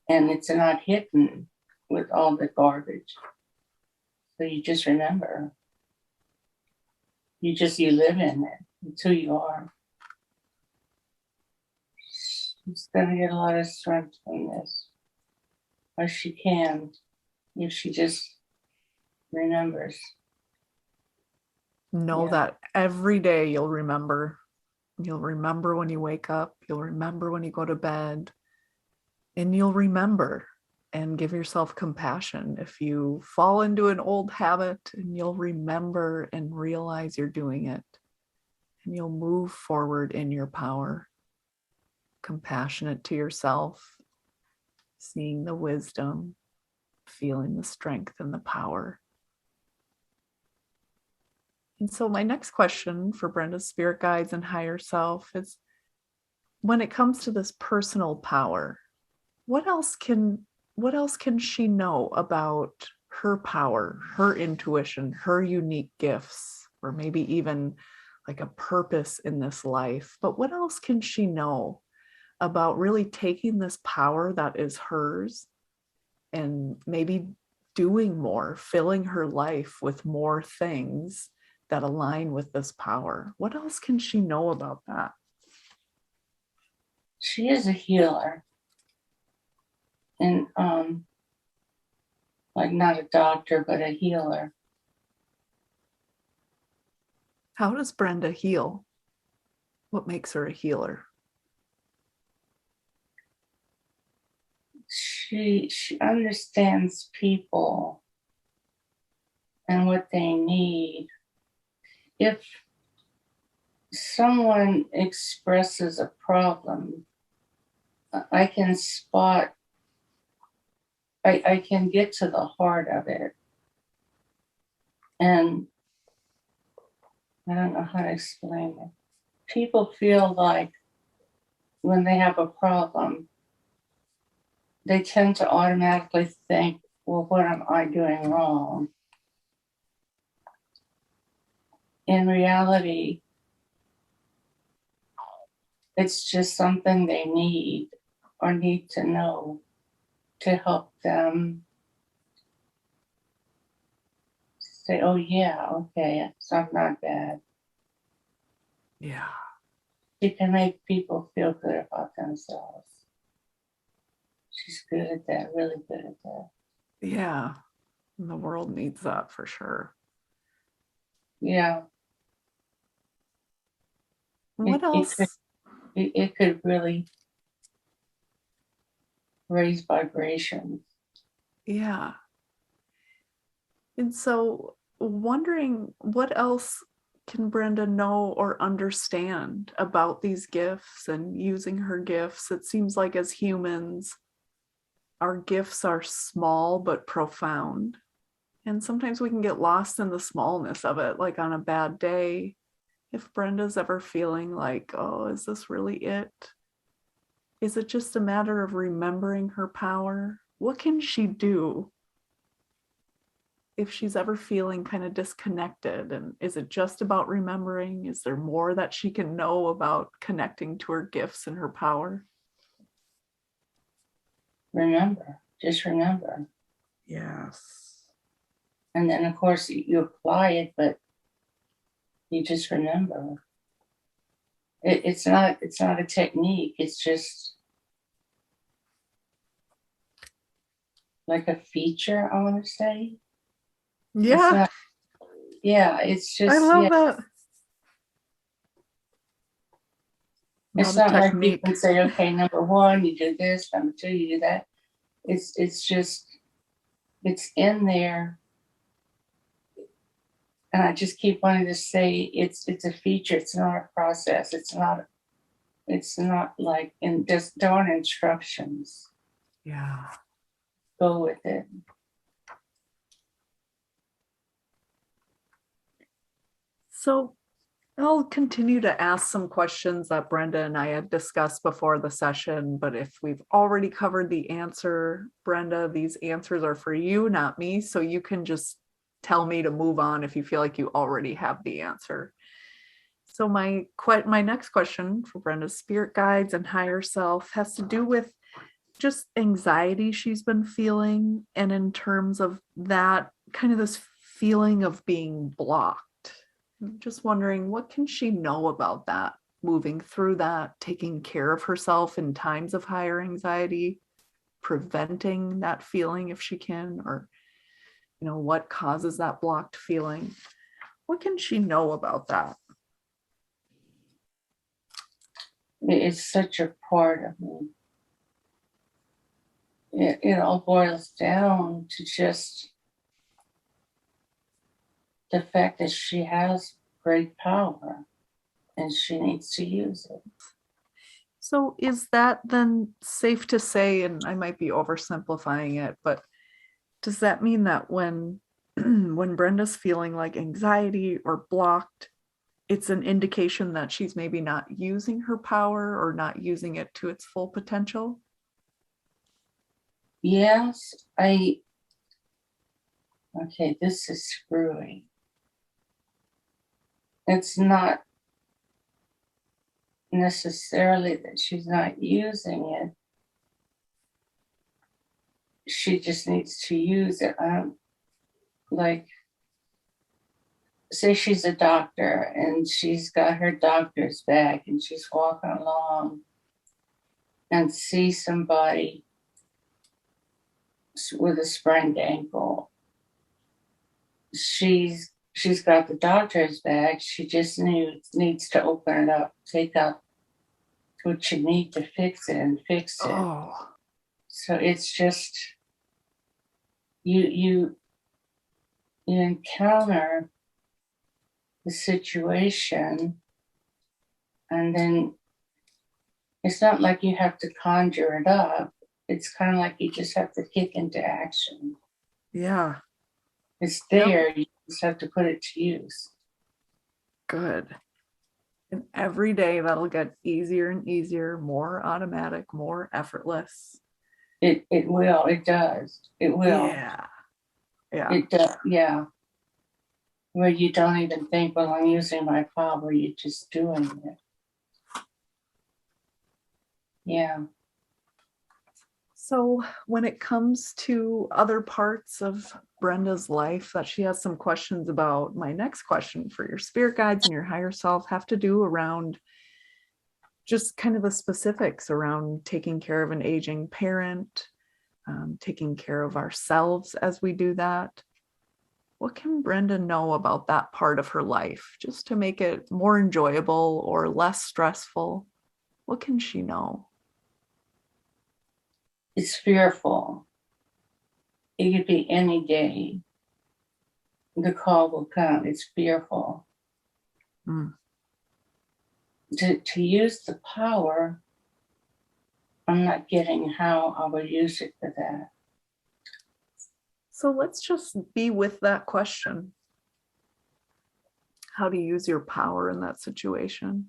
And it's not hidden with all the garbage. So you just remember. You live in it. It's who you are. She's going to get a lot of strength from this. Or she can, if she just remembers. Know that every day you'll remember You'll remember when you wake up, you'll remember when you go to bed, and you'll remember and give yourself compassion if you fall into an old habit, and you'll remember and realize you're doing it. And you'll move forward in your power, compassionate to yourself, seeing the wisdom, feeling the strength and the power. And so my next question for Brenda's spirit guides and higher self is, when it comes to this personal power, what else can she know about her power, her intuition, her unique gifts, or maybe even like a purpose in this life? But what else can she know about really taking this power that is hers and maybe doing more, filling her life with more things that align with this power? What else can she know about that? She is a healer. And like not a doctor, but a healer. How does Brenda heal? What makes her a healer? She understands people and what they need. If someone expresses a problem, I can spot, I can get to the heart of it. And I don't know how to explain it. People feel like when they have a problem, they tend to automatically think, well, what am I doing wrong? In reality, it's just something they need or need to know to help them say, oh, yeah, okay, it's not bad. Yeah. She can make people feel good about themselves. She's good at that, really good at that. Yeah. And the world needs that for sure. Yeah. What else? It could really raise vibrations. Yeah. And so, wondering what else can Brenda know or understand about these gifts and using her gifts? It seems like as humans, our gifts are small but profound. And sometimes we can get lost in the smallness of it, like on a bad day. If Brenda's ever feeling like, oh, is this really it? Is it just a matter of remembering her power? What can she do if she's ever feeling kind of disconnected? And is it just about remembering? Is there more that she can know about connecting to her gifts and her power? Remember, just remember. Yes. And then, of course, you apply it, but you just remember. It's not a technique. It's just like a feature, I want to say. Yeah. It's just, I love that. It's Not a not like you technique. can say, okay, number one, you do this, number two, you do that. It's just, it's in there. And I just keep wanting to say it's a feature. It's not a process. It's not like just darn instructions. Yeah. Go with it. So I'll continue to ask some questions that Brenda and I had discussed before the session, but if we've already covered the answer, Brenda, these answers are for you, not me. So you can just tell me to move on if you feel like you already have the answer. So my next question for Brenda's spirit guides and higher self has to do with just anxiety she's been feeling, and in terms of that, kind of this feeling of being blocked. I'm just wondering, what can she know about that, moving through that, taking care of herself in times of higher anxiety, preventing that feeling if she can, or what causes that blocked feeling? What can she know about that? It's such a part of me. It all boils down to just the fact that she has great power and she needs to use it. So is that then safe to say, and I might be oversimplifying it, but does that mean that when when Brenda's feeling like anxiety or blocked, it's an indication that she's maybe not using her power or not using it to its full potential? Yes, okay, this is screwy. It's not necessarily that she's not using it. She just needs to use it. Like, say she's a doctor and she's got her doctor's bag and she's walking along and sees somebody with a sprained ankle. She's got the doctor's bag. She just needs to open it up, take out what you need to fix it and fix it. Oh, So it's just you encounter the situation, and then it's not like you have to conjure it up. It's kind of like you just have to kick into action. yeah. It's Yep. there. You just have to put it to use. Good. And every day that'll get easier and easier, more automatic, more effortless. It will. It does. It will. Yeah. Yeah. It does. Yeah. Where you don't even think, well, I'm using my power. You're just doing it. Yeah. So when it comes to other parts of Brenda's life that she has some questions about, my next question for your spirit guides and your higher self have to do around just kind of the specifics around taking care of an aging parent, taking care of ourselves as we do that. What can Brenda know about that part of her life just to make it more enjoyable or less stressful? What can she know? It's fearful. It could be any day. The call will come. It's fearful. Mm. To use the power, I'm not getting how I will use it for that. So let's just be with that question. How to use your power in that situation.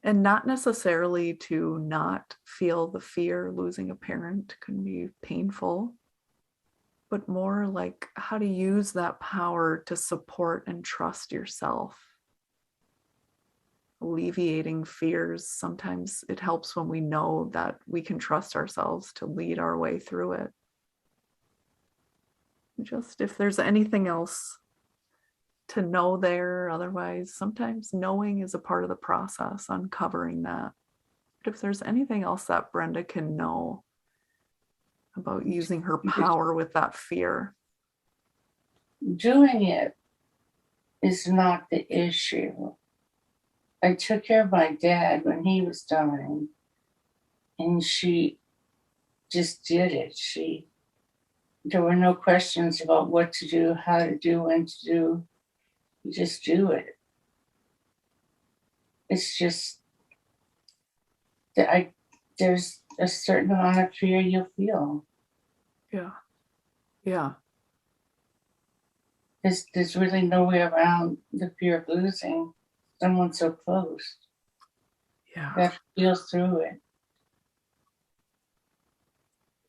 And not necessarily to not feel the fear. Losing a parent can be painful, but more like how to use that power to support and trust yourself. Alleviating fears. Sometimes it helps when we know that we can trust ourselves to lead our way through it. Just if there's anything else to know there, otherwise, sometimes knowing is a part of the process, uncovering that. But if there's anything else that Brenda can know about using her power with that fear. Doing it is not the issue. I took care of my dad when he was dying, and she just did it. There were no questions about what to do, how to do, when to do. You just do it. It's just that there's a certain amount of fear you'll feel. Yeah. Yeah. There's really no way around the fear of losing someone so close. Yeah. You have to feel through it.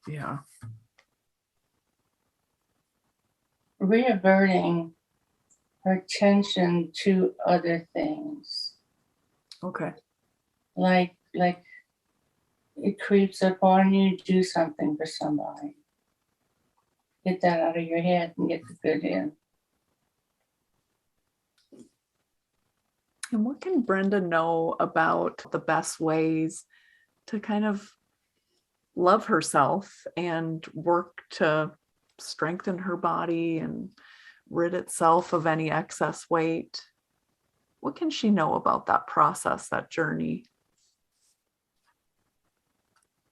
Yeah. Reaverting her attention to other things. Okay. Like it creeps up on you, do something for somebody. Get that out of your head and get the good in. And what can Brenda know about the best ways to kind of love herself and work to strengthen her body and rid itself of any excess weight? What can she know about that process, that journey?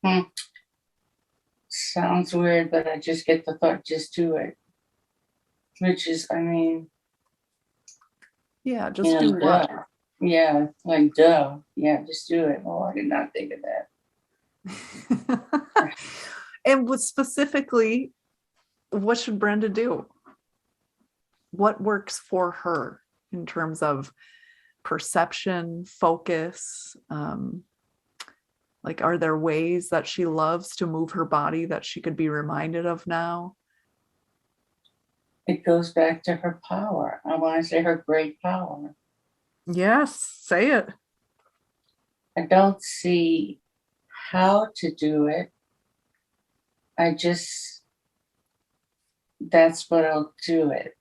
Hmm. Sounds weird, but I just get the thought, just do it. Which is, I mean, Yeah, just do duh. what? Yeah, like duh. Yeah, just do it. Oh, I did not think of that. And what specifically, what should Brenda do? What works for her in terms of perception, focus? Like, are there ways that she loves to move her body that she could be reminded of now? It goes back to her power. I want to say her great power. Yes, say it. I don't see how to do it. I just, that's what'll do it.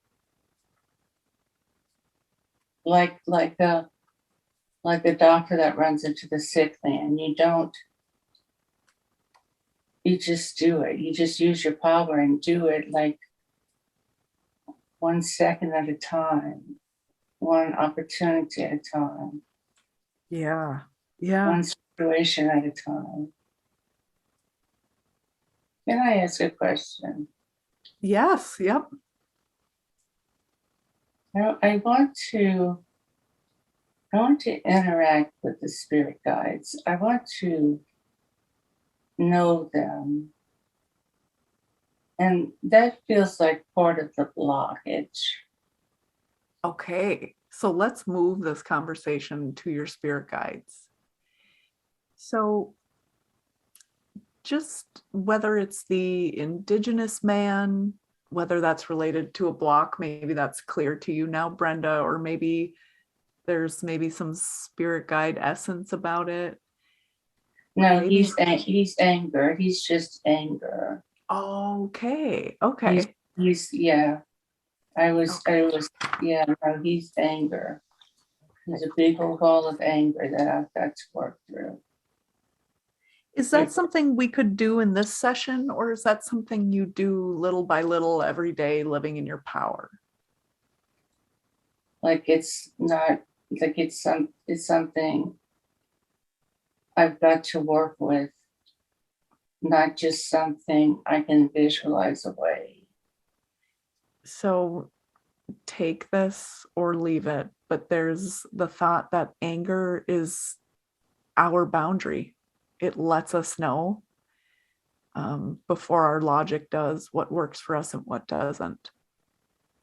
Like a doctor that runs into the sick man. You just do it. You just use your power and do it like 1 second at a time, one opportunity at a time, Yeah. Yeah. one situation at a time. Can I ask a question? Yes. Yep. Now, I want to interact with the spirit guides. I want to know them. And that feels like part of the blockage. Okay. So let's move this conversation to your spirit guides. So, just whether it's the indigenous man, whether that's related to a block, maybe that's clear to you now, Brenda, or maybe there's maybe some spirit guide essence about it. Or No, maybe, he's anger. He's just anger. okay, He's okay, he's yeah. I was okay. I was yeah. No, he's anger. There's a big old ball of anger that I've got to work through. Is that something we could do in this session, or is that something you do little by little every day, living in your power? Like it's not like it's something I've got to work with, not just something I can visualize away. So take this or leave it, but there's the thought that anger is our boundary. It lets us know before our logic does what works for us and what doesn't.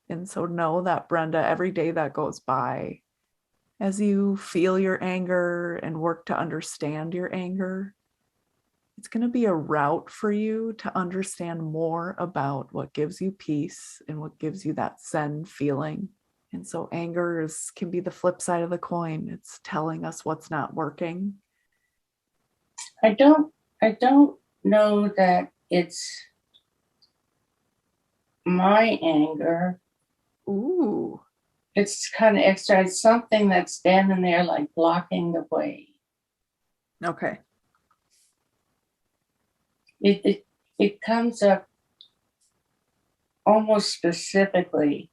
And so know that, Brenda, every day that goes by, as you feel your anger and work to understand your anger, it's going to be a route for you to understand more about what gives you peace and what gives you that Zen feeling. And so can be the flip side of the coin. It's telling us what's not working. I don't know that it's my anger. Ooh, It's kind of extra. It's something that's standing there like blocking the way. okay. It comes up almost specifically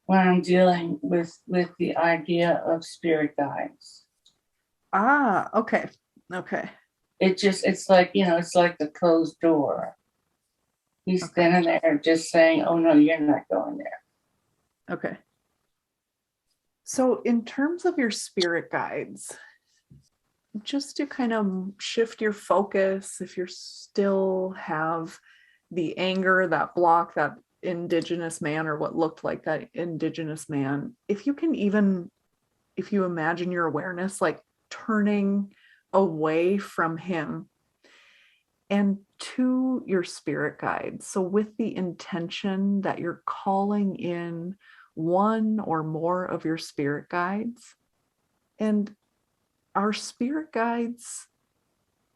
when I'm dealing with the idea of spirit guides. Ah, okay. Okay. It's like, it's like the closed door. He's Okay. standing there just saying, oh no, you're not going there. Okay. So, in terms of your spirit guides, just to kind of shift your focus, if you still have the anger, that block, that indigenous man, or what looked like that indigenous man, if you can even, if you imagine your awareness like turning away from him and to your spirit guide. So, with the intention that you're calling in one or more of your spirit guides. And our spirit guides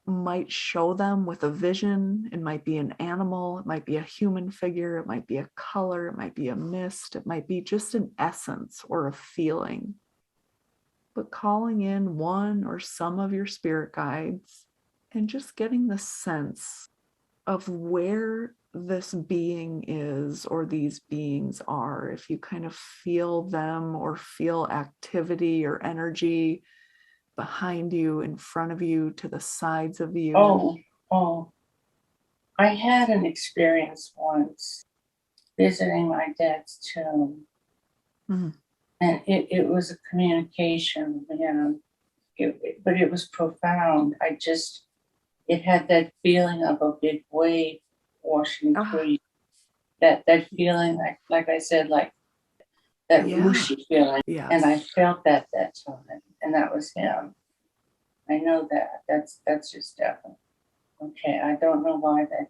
might show them with a vision. It might be an animal, it might be a human figure, it might be a color, it might be a mist, it might be just an essence or a feeling. But calling in one or some of your spirit guides and just getting the sense of where this being is or these beings are. If you kind of feel them or feel activity or energy, behind you, in front of you, to the sides of you? Oh, I had an experience once visiting my dad's tomb, Mhm. and it was a communication, but it was profound. It had that feeling of a big wave washing through Ah, you. That feeling, like I said, like that yeah. whooshy feeling. And I Yes. felt that time, and that was him. I know that. That's just definitely okay. I don't know why I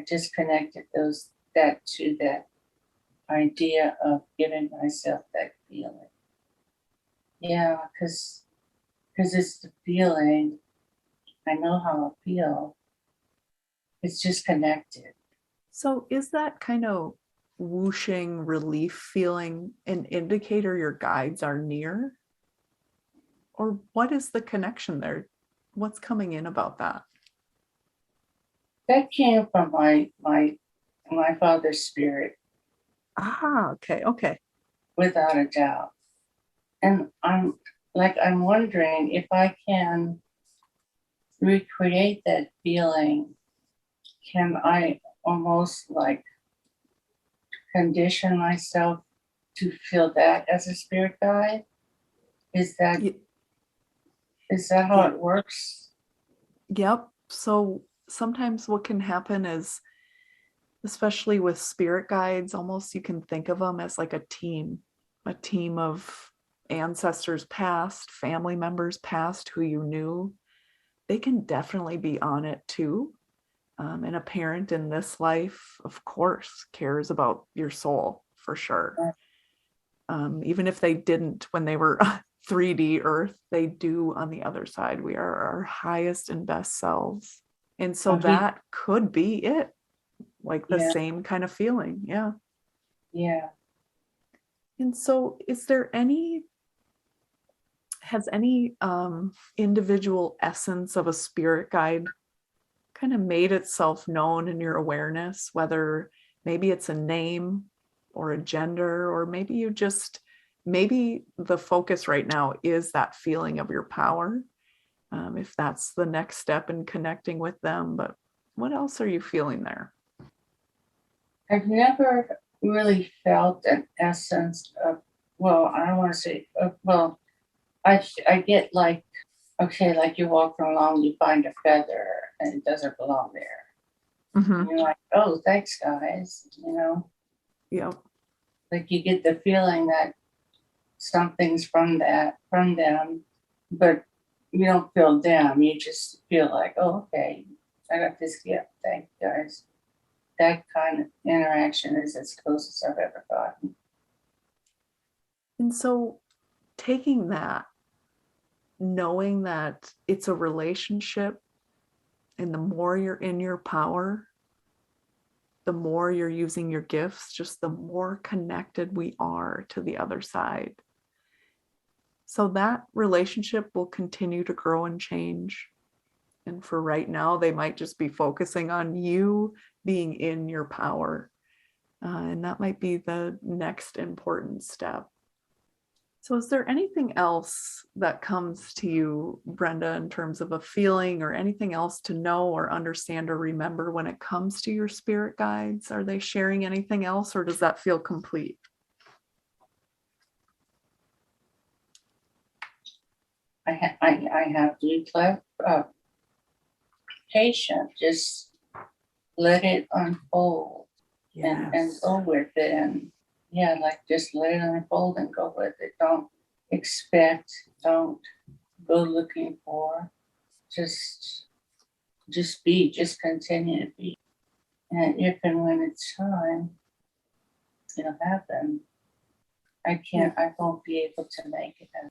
just connected that to that idea of giving myself that feeling. Yeah, because it's the feeling. I know how I feel. It's just connected. So is that kind of whooshing relief feeling an indicator your guides are near? Or what is the connection there? What's coming in about that? That came from my father's spirit, Ah, okay, okay. without a doubt. And I'm wondering if I can recreate that feeling. Can I almost like condition myself to feel that as a spirit guide? Is that Y- is that how Yeah. it works? Yep. So sometimes what can happen is, especially with spirit guides, almost you can think of them as like a team of ancestors past, family members past who you knew. They can definitely be on it too. And a parent in this life, of course, cares about your soul for sure. Even if they didn't when they were 3D Earth, they do on the other side. We are our highest and best selves. And so Oh, that could be it, like the yeah, same kind of feeling. Yeah. yeah. And so, has any individual essence of a spirit guide kind of made itself known in your awareness, whether maybe it's a name or a gender, or maybe the focus right now is that feeling of your power, if that's the next step in connecting with them. But what else are you feeling there? I've never really felt an essence of, well, I don't want to say, well, I get like, okay, like you're walking along, you find a feather and it doesn't belong there. And Mm-hmm. you're like, oh, thanks, guys. Yeah. Like you get the feeling that something's from them, but you don't feel them. You just feel like, oh, okay, I got this gift. Thank you, guys. That kind of interaction is as close as I've ever gotten. And so, taking that, knowing that it's a relationship, and the more you're in your power, the more you're using your gifts, just the more connected we are to the other side. So that relationship will continue to grow and change. And for right now, they might just be focusing on you being in your power. And that might be the next important step. So, is there anything else that comes to you, Brenda, in terms of a feeling or anything else to know or understand or remember when it comes to your spirit guides? Are they sharing anything else, or does that feel complete? I have to be patient. Just let it unfold and Yes. go with it. And yeah, like just let it unfold and go with it. Don't expect, don't go looking for. Just just continue to be. And if and when it's time, it'll happen. Yeah. I won't be able to make it happen.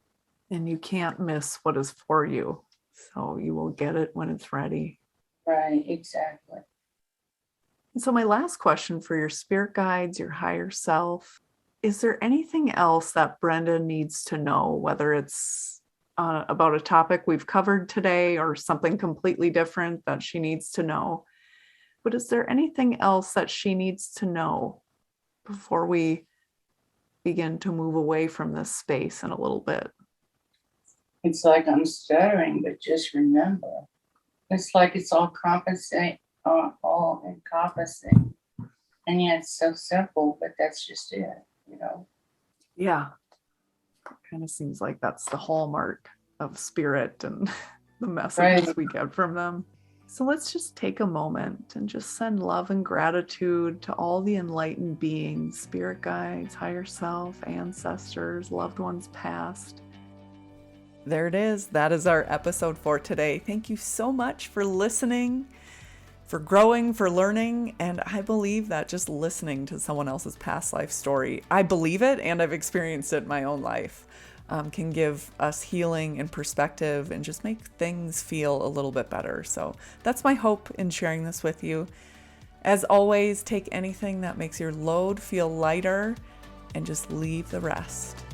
And you can't miss what is for you. So you will get it when it's ready. Right, exactly. And so, my last question for your spirit guides, your higher self, is there anything else that Brenda needs to know, whether it's about a topic we've covered today or something completely different that she needs to know? But is there anything else that she needs to know before we begin to move away from this space in a little bit? It's like I'm stuttering, but just remember. It's like it's all encompassing. And yet it's so simple, but that's just it, you know. Yeah. Kind of seems like that's the hallmark of spirit and the messages Right. we get from them. So let's just take a moment and just send love and gratitude to all the enlightened beings, spirit guides, higher self, ancestors, loved ones past. There it is. That is our episode for today. Thank you so much for listening, for growing, for learning. And I believe that just listening to someone else's past life story, I believe it and I've experienced it in my own life, can give us healing and perspective and just make things feel a little bit better. So that's my hope in sharing this with you. As always, take anything that makes your load feel lighter and just leave the rest.